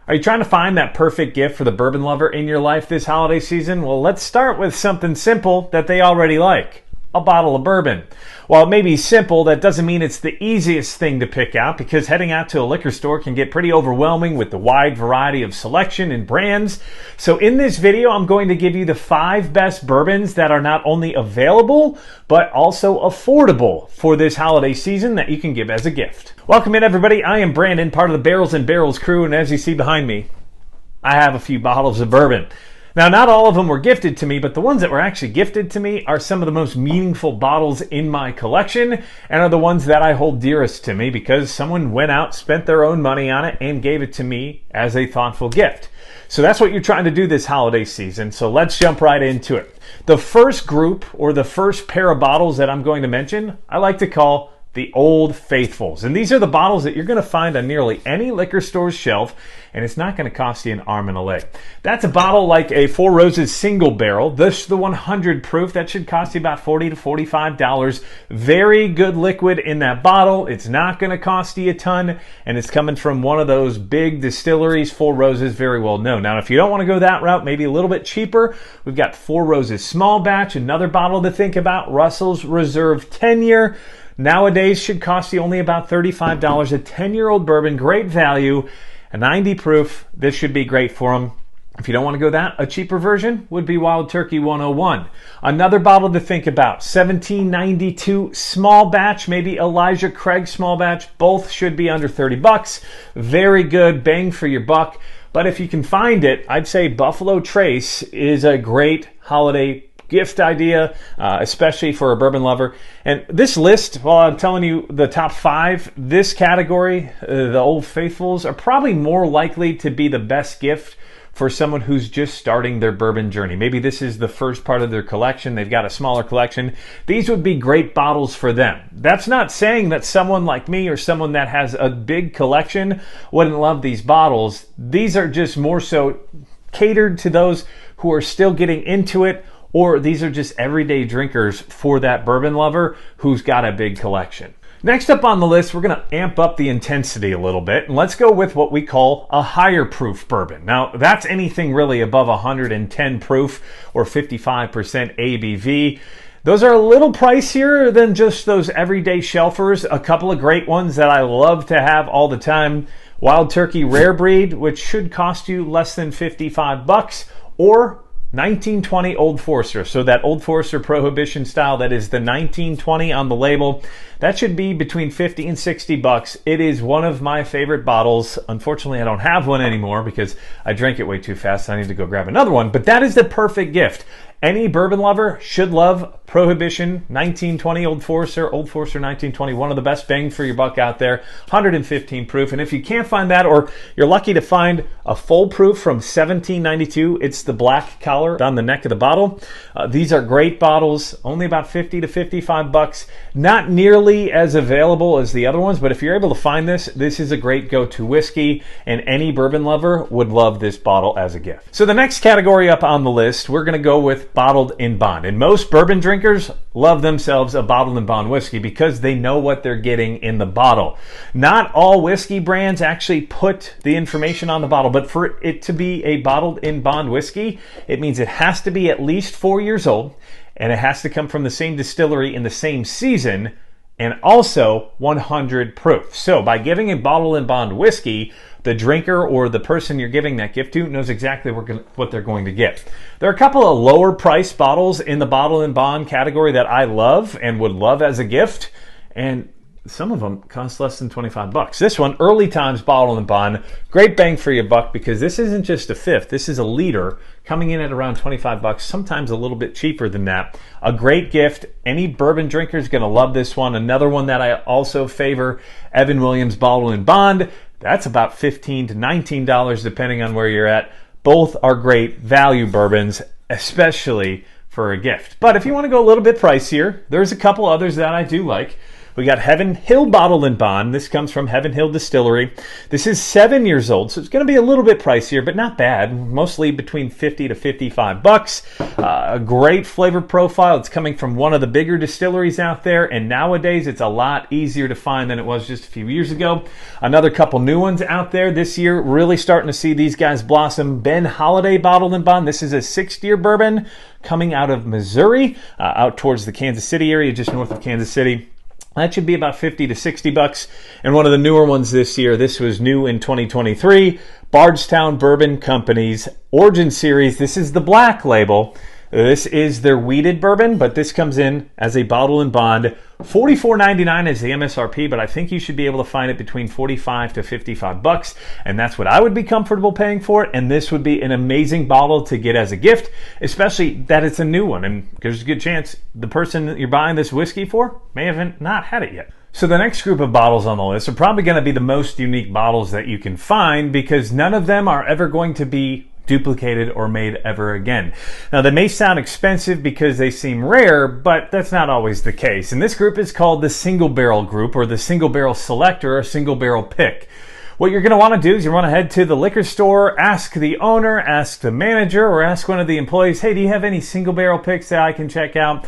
Are you trying to find that perfect gift for the bourbon lover in your life this holiday season? Well, let's start with something simple that they already like. A bottle of bourbon. While it may be simple, that doesn't mean it's the easiest thing to pick out, because heading out to a liquor store can get pretty overwhelming with the wide variety of selection and brands. So in this video, I'm going to give you the 5 best bourbons that are not only available, but also affordable for this holiday season that you can give as a gift. Welcome in, everybody. I am Brandon, part of the Barrels and Barrels crew, and as you see behind me, I have a few bottles of bourbon. Now, not all of them were gifted to me, but the ones that were actually gifted to me are some of the most meaningful bottles in my collection and are the ones that I hold dearest to me because someone went out, spent their own money on it, and gave it to me as a thoughtful gift. So that's what you're trying to do this holiday season, so let's jump right into it. The first group, or the first pair of bottles that I'm going to mention, I like to call the Old Faithfuls. And these are the bottles that you're going to find on nearly any liquor store's shelf, and it's not going to cost you an arm and a leg. That's a bottle like a Four Roses single barrel. This, the 100 proof, that should cost you about $40 to $45. Very good liquid in that bottle. It's not going to cost you a ton, and it's coming from one of those big distilleries, Four Roses, very well known. Now, if you don't want to go that route, maybe a little bit cheaper, we've got Four Roses small batch, another bottle to think about, Russell's Reserve 10-year. Nowadays should cost you only about $35. A 10-year-old bourbon, great value, a 90 proof. This should be great for them. If you don't want to go that, a cheaper version would be Wild Turkey 101. Another bottle to think about, 1792 small batch, maybe Elijah Craig small batch. Both should be under 30 bucks. Very good, bang for your buck. But if you can find it, I'd say Buffalo Trace is a great holiday gift idea, especially for a bourbon lover. And this list, while I'm telling you the top 5, this category, the Old Faithfuls, are probably more likely to be the best gift for someone who's just starting their bourbon journey. Maybe this is the first part of their collection. They've got a smaller collection. These would be great bottles for them. That's not saying that someone like me or someone that has a big collection wouldn't love these bottles. These are just more so catered to those who are still getting into it, or these are just everyday drinkers for that bourbon lover who's got a big collection. Next up on the list, we're going to amp up the intensity a little bit, and let's go with what we call a higher proof bourbon. Now, that's anything really above 110 proof or 55% ABV. Those are a little pricier than just those everyday shelfers. A couple of great ones that I love to have all the time. Wild Turkey Rare Breed, which should cost you less than 55 bucks, or 1920 Old Forester. So that Old Forester Prohibition style, that is the 1920 on the label, that should be between 50 and 60 bucks. It is one of my favorite bottles. Unfortunately, I don't have one anymore because I drank it way too fast. I need to go grab another one, but that is the perfect gift. Any bourbon lover should love Prohibition 1920 Old Forester 1920, one of the best bang for your buck out there, 115 proof. And if you can't find that, or you're lucky to find a full proof from 1792, it's the black collar on the neck of the bottle. These are great bottles, only about 50 to 55 bucks. Not nearly as available as the other ones, but if you're able to find this, this is a great go-to whiskey, and any bourbon lover would love this bottle as a gift. So the next category up on the list, we're going to go with bottled in bond. And most bourbon drinkers love themselves a bottled in bond whiskey because they know what they're getting in the bottle. Not all whiskey brands actually put the information on the bottle, but for it to be a bottled in bond whiskey, it means it has to be at least 4 years old, and it has to come from the same distillery in the same season, and also 100 proof. So by giving a bottle in bond whiskey, the drinker or the person you're giving that gift to knows exactly what they're going to get. There are a couple of lower price bottles in the bottle in bond category that I love and would love as a gift, and some of them cost less than 25 bucks. This one, Early Times Bottle in Bond, great bang for your buck because this isn't just a fifth, this is a liter, coming in at around 25 bucks, sometimes a little bit cheaper than that. A great gift. Any bourbon drinker is going to love this one. Another one that I also favor, Evan Williams Bottle in Bond. That's about $15 to $19 depending on where you're at. Both are great value bourbons, especially for a gift. But if you want to go a little bit pricier, there's a couple others that I do like. We got Heaven Hill Bottled and Bond. This comes from Heaven Hill Distillery. This is 7 years old, so it's going to be a little bit pricier, but not bad. Mostly between $50 to $55. A great flavor profile. It's coming from one of the bigger distilleries out there, and nowadays it's a lot easier to find than it was just a few years ago. Another couple new ones out there this year. Really starting to see these guys blossom. Ben Holiday Bottled and Bond. This is a 6th-year bourbon coming out of Missouri, out towards the Kansas City area, just north of Kansas City. That should be about $50 to $60. And one of the newer ones this year, this was new in 2023, Bardstown Bourbon Company's Origin Series. This is the black label. This is their wheated bourbon, but this comes in as a bottle and bond. $44.99 is the MSRP, but I think you should be able to find it between $45 to $55, and that's what I would be comfortable paying for it. And this would be an amazing bottle to get as a gift, especially that it's a new one, and there's a good chance the person that you're buying this whiskey for may have not had it yet. So the next group of bottles on the list are probably going to be the most unique bottles that you can find, because none of them are ever going to be duplicated or made ever again. Now, they may sound expensive because they seem rare, but that's not always the case. And this group is called the Single Barrel Group, or the Single Barrel Selector, or Single Barrel Pick. What you're going to want to do is you want to head to the liquor store, ask the owner, ask the manager, or ask one of the employees, hey, do you have any single barrel picks that I can check out?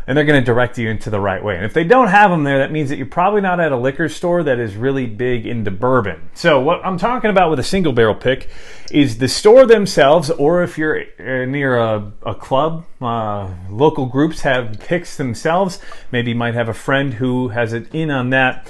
And they're going to direct you into the right way. And if they don't have them there, that means that you're probably not at a liquor store that is really big into bourbon. So what I'm talking about with a single barrel pick is the store themselves, or if you're near a club, local groups have picks themselves. Maybe you might have a friend who has it in on that.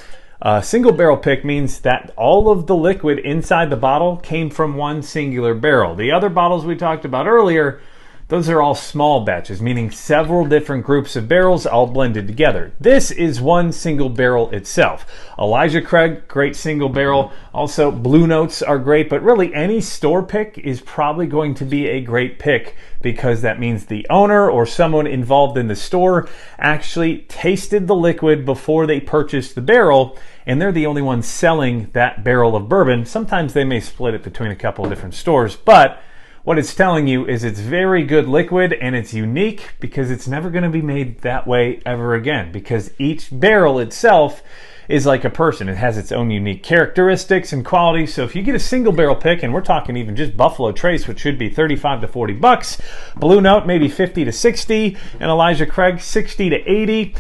Single barrel pick means that all of the liquid inside the bottle came from one singular barrel. The other bottles we talked about earlier, those are all small batches, meaning several different groups of barrels all blended together. This is one single barrel itself. Elijah Craig, great single barrel. Also, Blue Notes are great, but really any store pick is probably going to be a great pick, because that means the owner or someone involved in the store actually tasted the liquid before they purchased the barrel, and they're the only ones selling that barrel of bourbon. Sometimes they may split it between a couple of different stores, but what it's telling you is it's very good liquid, and it's unique because it's never going to be made that way ever again, because each barrel itself is like a person. It has its own unique characteristics and qualities. So if you get a single barrel pick, and we're talking even just Buffalo Trace, which should be $35 to $40, Blue Note maybe $50 to $60, and Elijah Craig $60 to $80.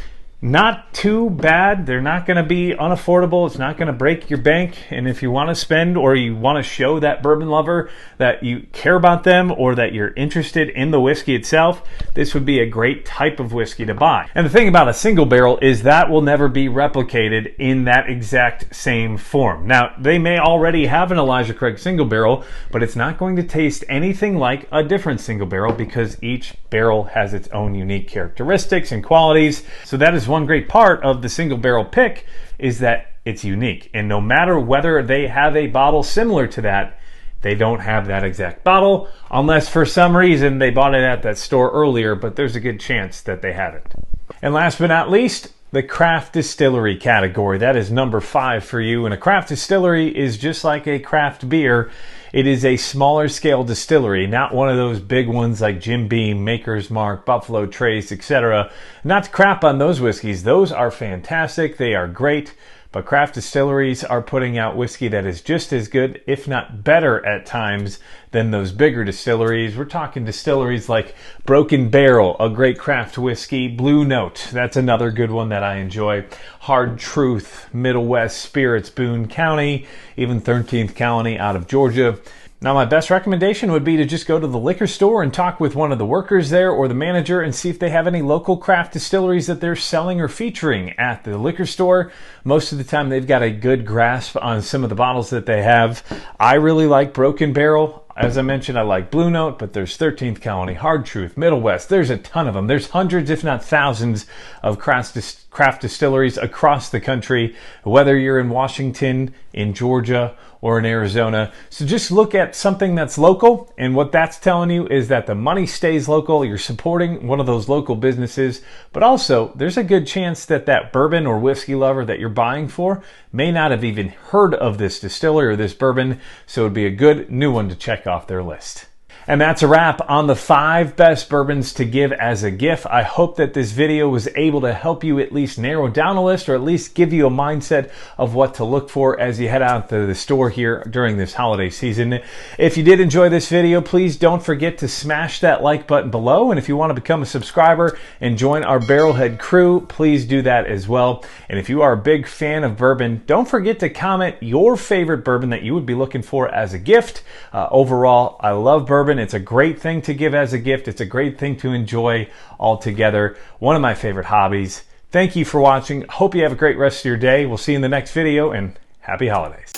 Not too bad. They're not going to be unaffordable. It's not going to break your bank. And if you want to spend, or you want to show that bourbon lover that you care about them, or that you're interested in the whiskey itself, this would be a great type of whiskey to buy. And the thing about a single barrel is that will never be replicated in that exact same form. Now, they may already have an Elijah Craig single barrel, but it's not going to taste anything like a different single barrel, because each barrel has its own unique characteristics and qualities. So that is one great part of the single barrel pick, is that it's unique. And no matter whether they have a bottle similar to that, they don't have that exact bottle, unless for some reason they bought it at that store earlier, but there's a good chance that they haven't. And last but not least, the craft distillery category. That is number 5 for you. And a craft distillery is just like a craft beer. It is a smaller scale distillery, not one of those big ones like Jim Beam, Maker's Mark, Buffalo Trace, etc. Not to crap on those whiskeys. Those are fantastic. They are great. But craft distilleries are putting out whiskey that is just as good, if not better at times, than those bigger distilleries. We're talking distilleries like Broken Barrel, a great craft whiskey. Blue Note, that's another good one that I enjoy. Hard Truth, Middle West Spirits, Boone County, even 13th Colony out of Georgia. Now, my best recommendation would be to just go to the liquor store and talk with one of the workers there or the manager and see if they have any local craft distilleries that they're selling or featuring at the liquor store. Most of the time, they've got a good grasp on some of the bottles that they have. I really like Broken Barrel. As I mentioned, I like Blue Note, but there's 13th Colony, Hard Truth, Middle West. There's a ton of them. There's hundreds, if not thousands, of craft distilleries across the country, whether you're in Washington, in Georgia, or in Arizona. So just look at something that's local, and what that's telling you is that the money stays local. You're supporting one of those local businesses, but also there's a good chance that that bourbon or whiskey lover that you're buying for may not have even heard of this distillery or this bourbon, so it would be a good new one to check off their list. And that's a wrap on the 5 best bourbons to give as a gift. I hope that this video was able to help you at least narrow down a list, or at least give you a mindset of what to look for as you head out to the store here during this holiday season. If you did enjoy this video, please don't forget to smash that like button below. And if you want to become a subscriber and join our Barrelhead crew, please do that as well. And if you are a big fan of bourbon, don't forget to comment your favorite bourbon that you would be looking for as a gift. Overall, I love bourbon. It's a great thing to give as a gift. It's a great thing to enjoy all together. One of my favorite hobbies. Thank you for watching. Hope you have a great rest of your day. We'll see you in the next video, and happy holidays.